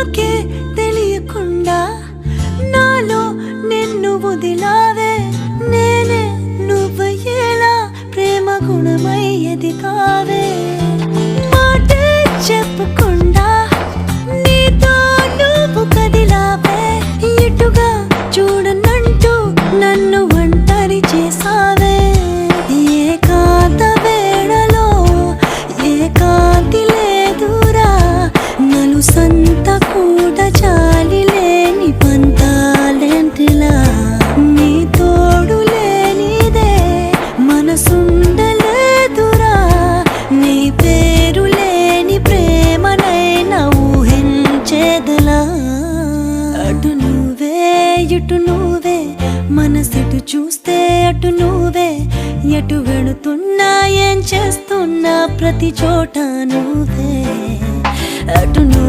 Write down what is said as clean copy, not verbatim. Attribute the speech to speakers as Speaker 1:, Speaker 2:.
Speaker 1: నాకే తెలియకుండా నాలో నిన్ను వదిలావే నేనే నువ్వయ్యేలా ప్రేమ గుణమయ్యేది కావే మాటే చెప్పకుండా నీతో నువ్వు కదిలావే ఇటుగా చూడనంటూ నన్ను ఒంటరి చేసావే ఏకాంత వేళలో ఏకాంతి లేదురా నలుసంత కూడా చాలి లేని పంతాలేంటిలా నీ తోడు లేనిదే మనసుండలేదురా నీ పేరు లేని ప్రేమనైనా ఊహించేదలా అటు నువ్వే ఇటు నువ్వే మనసెటు చూస్తే అటు నువ్వే ఎటు వెళుతున్నా ఏం చేస్తున్నా ప్రతి చోట నువ్వే అటు నువ్వు